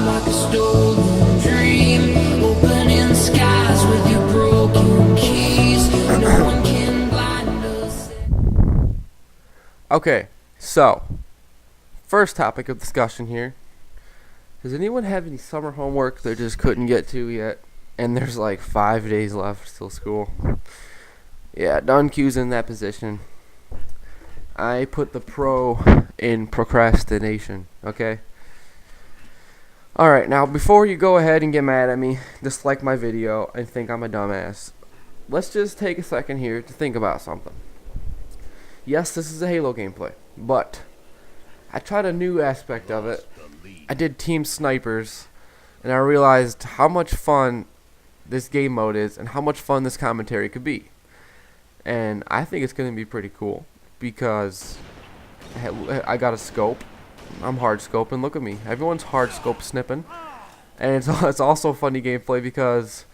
like a stolen dream, opening skies with your broken keys. No one can blind us. Okay, so first topic of discussion here. Does anyone have any summer homework they just couldn't get to yet? And there's like 5 days left till school. Yeah, Duncu's in that position. I put the pro in procrastination, okay? Alright, now before you go ahead and get mad at me, dislike my video, and think I'm a dumbass, let's just take a second here to think about something. Yes, this is a Halo gameplay, but I tried a new aspect of it. I did Team Snipers, and I realized how much fun this game mode is and how much fun this commentary could be. And I think it's going to be pretty cool because I got a scope. I'm hard scoping. Look at me. Everyone's hard scope snipping. And it's also funny gameplay because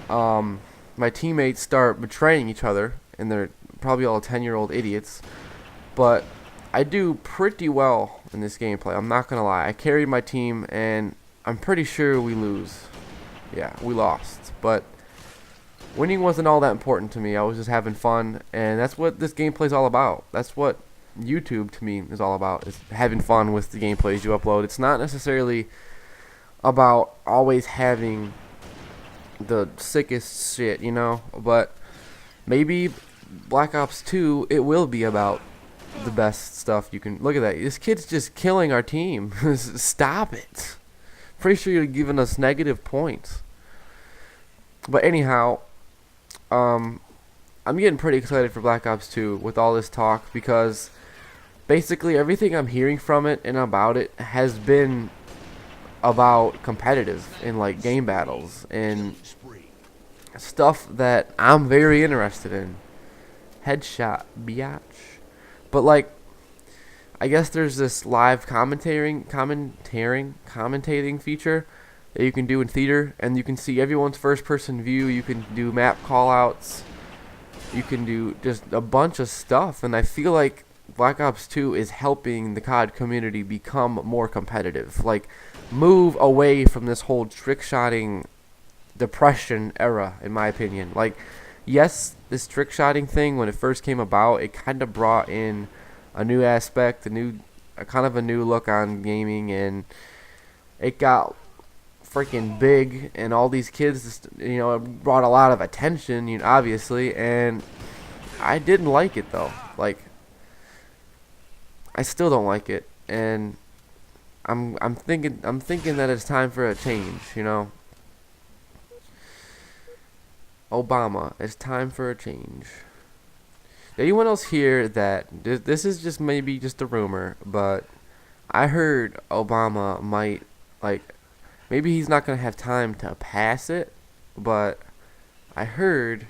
my teammates start betraying each other, and they're probably all 10-year-old idiots. But I do pretty well in this gameplay. I'm not going to lie. I carried my team, and I'm pretty sure we lose. Yeah, we lost. But winning wasn't all that important to me. I was just having fun, and that's what this gameplay is all about. That's what YouTube to me is all about, is having fun with the gameplays you upload. It's not necessarily about always having the sickest shit, you know, but maybe Black Ops 2, it will be about the best stuff you can. Look at that. This kid's just killing our team. Stop it. Pretty sure you're giving us negative points. But anyhow, I'm getting pretty excited for Black Ops 2 with all this talk, because basically everything I'm hearing from it and about it has been about competitive and like game battles and stuff that I'm very interested in. Headshot, biatch. But like, I guess there's this live commentating feature that you can do in theater, and you can see everyone's first person view. You can do map callouts. You can do just a bunch of stuff, and I feel like Black Ops 2 is helping the COD community become more competitive. Like, move away from this whole trick-shotting depression era, in my opinion. Like, yes, this trick-shotting thing, when it first came about, it kind of brought in a new aspect, kind of a new look on gaming, and it got freaking big, and all these kids, you know, it brought a lot of attention, you know, obviously, and I didn't like it though. Like, I still don't like it, and I'm thinking that it's time for a change, you know. Obama, it's time for a change. Anyone else hear that? This is just maybe just a rumor, but I heard Obama might, like, maybe he's not going to have time to pass it, but I heard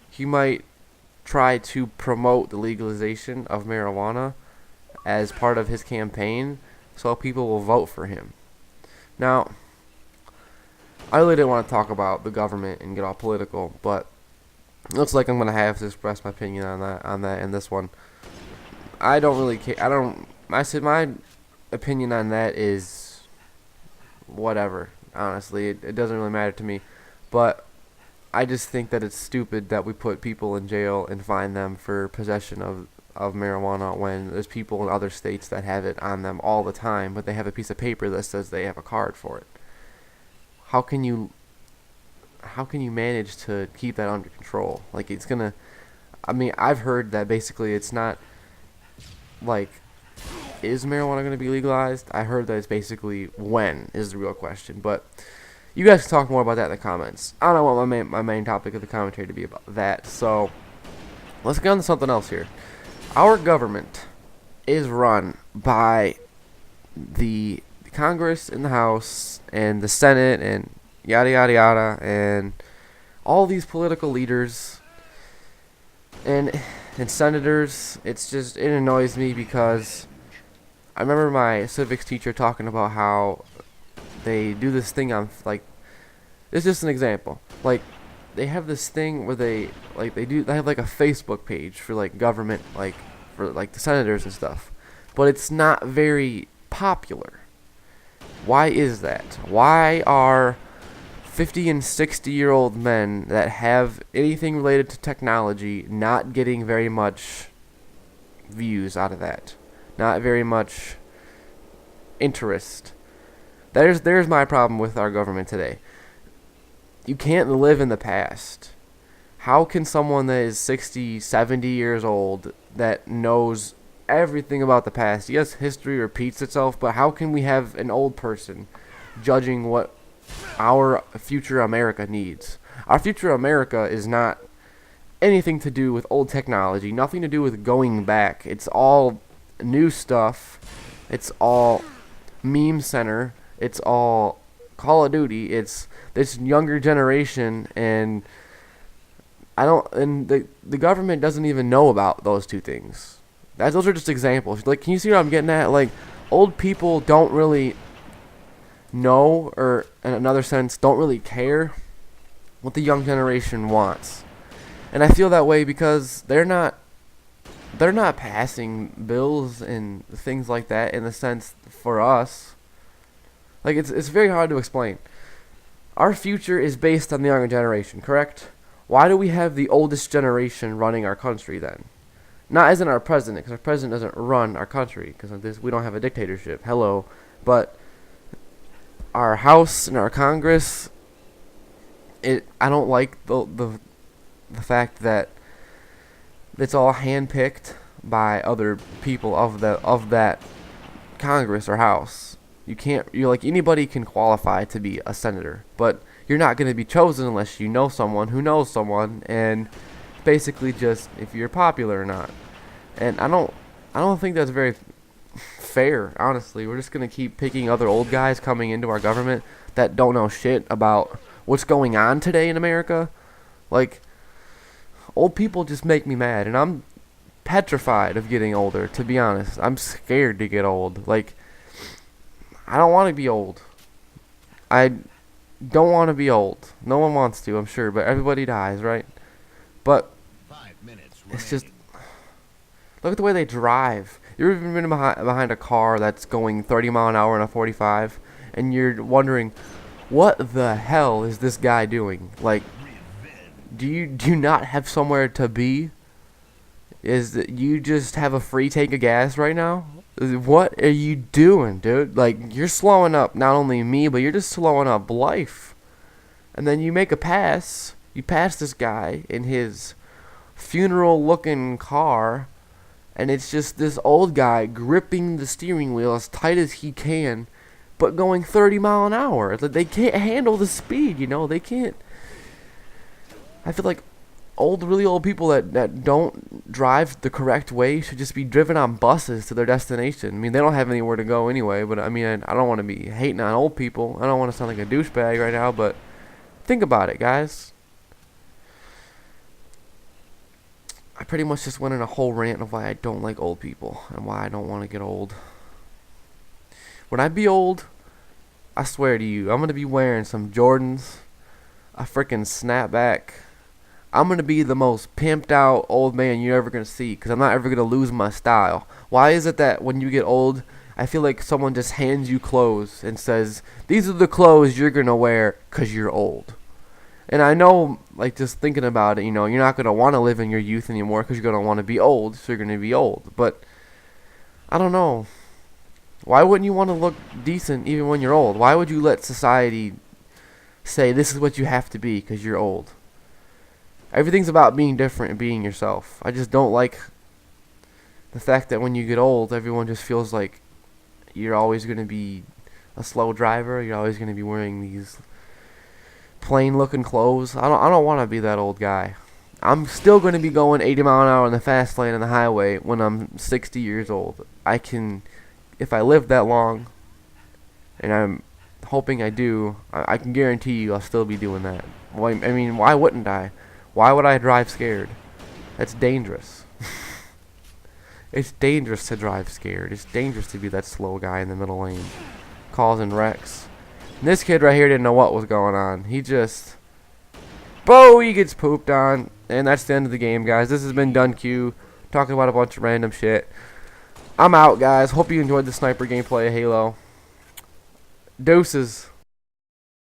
he might try to promote the legalization of marijuana as part of his campaign, so people will vote for him. Now, I really didn't want to talk about the government and get all political, but it looks like I'm going to have to express my opinion on that in this one. I don't really care. I said my opinion on that is whatever. Honestly, it doesn't really matter to me. But I just think that it's stupid that we put people in jail and fine them for possession of marijuana when there's people in other states that have it on them all the time, but they have a piece of paper that says they have a card for it. How can you manage to keep that under control? Like, it's gonna, I mean, I've heard that basically it's not like, is marijuana going to be legalized? I heard that it's basically when is the real question. But you guys can talk more about that in the comments. I don't want my main topic of the commentary to be about that. So let's get on to something else here. Our government is run by the Congress and the House and the Senate and yada yada yada and all these political leaders and senators. It's just, it annoys me because I remember my civics teacher talking about how they do this thing on, like, it's just an example. Like, they have this thing where they have like a Facebook page for like government, like for like the senators and stuff, but it's not very popular. Why is that? Why are 50 and 60-year-old men that have anything related to technology not getting very much views out of that? Not very much interest. There's my problem with our government today. You can't live in the past. How can someone that is 60, 70 years old that knows everything about the past, yes, history repeats itself, but how can we have an old person judging what our future America needs? Our future America is not anything to do with old technology, nothing to do with going back. It's all new stuff. It's all meme center. It's all Call of Duty. It's this younger generation, and the government doesn't even know about those two things. Those are just examples. Like, can you see what I'm getting at? Like, old people don't really know, or in another sense, don't really care what the young generation wants. And I feel that way because they're not passing bills and things like that in the sense for us. Like, it's very hard to explain. Our future is based on the younger generation, correct? Why do we have the oldest generation running our country then? Not as in our president, because our president doesn't run our country, because we don't have a dictatorship. Hello. But our House and our Congress, I don't like the fact that it's all handpicked by other people of that Congress or House. You're like, anybody can qualify to be a senator, but you're not going to be chosen unless you know someone who knows someone, and basically just if you're popular or not. And I don't think that's very fair, honestly. We're just going to keep picking other old guys coming into our government that don't know shit about what's going on today in America. Like, old people just make me mad, and I'm petrified of getting older, to be honest. I'm scared to get old. Like, I don't want to be old. I don't want to be old. No one wants to, I'm sure, but everybody dies, right? But 5 minutes it's just, look at the way they drive. You ever been behind a car that's going 30 mile an hour in a 45, and you're wondering, what the hell is this guy doing? Like, do you not have somewhere to be? Is that you just have a free tank of gas right now? What are you doing, dude? Like, you're slowing up not only me, but you're just slowing up life. And then you make a pass. You pass this guy in his funeral-looking car, and it's just this old guy gripping the steering wheel as tight as he can, but going 30 mile an hour. They can't handle the speed, you know? They can't. I feel like really old people that don't drive the correct way should just be driven on buses to their destination. I mean, they don't have anywhere to go anyway, but I mean, I don't want to be hating on old people. I don't want to sound like a douchebag right now, but think about it, guys. I pretty much just went in a whole rant of why I don't like old people and why I don't want to get old. When I be old, I swear to you, I'm going to be wearing some Jordans, a freaking snapback. I'm going to be the most pimped out old man you're ever going to see, because I'm not ever going to lose my style. Why is it that when you get old, I feel like someone just hands you clothes and says, these are the clothes you're going to wear because you're old? And I know, like, just thinking about it, you know, you're not going to want to live in your youth anymore because you're going to want to be old, so you're going to be old. But, I don't know. Why wouldn't you want to look decent even when you're old? Why would you let society say this is what you have to be because you're old? Everything's about being different and being yourself. I just don't like the fact that when you get old, everyone just feels like you're always going to be a slow driver. You're always going to be wearing these plain-looking clothes. I don't want to be that old guy. I'm still going to be going 80 mile an hour on the fast lane on the highway when I'm 60 years old. I can, if I live that long, and I'm hoping I do, I can guarantee you I'll still be doing that. Well, I mean, why wouldn't I? Why would I drive scared? That's dangerous. It's dangerous to drive scared. It's dangerous to be that slow guy in the middle lane, causing wrecks. And this kid right here didn't know what was going on. He just, he gets pooped on, and that's the end of the game, guys. This has been Done Q, talking about a bunch of random shit. I'm out, guys. Hope you enjoyed the sniper gameplay of Halo. Doses.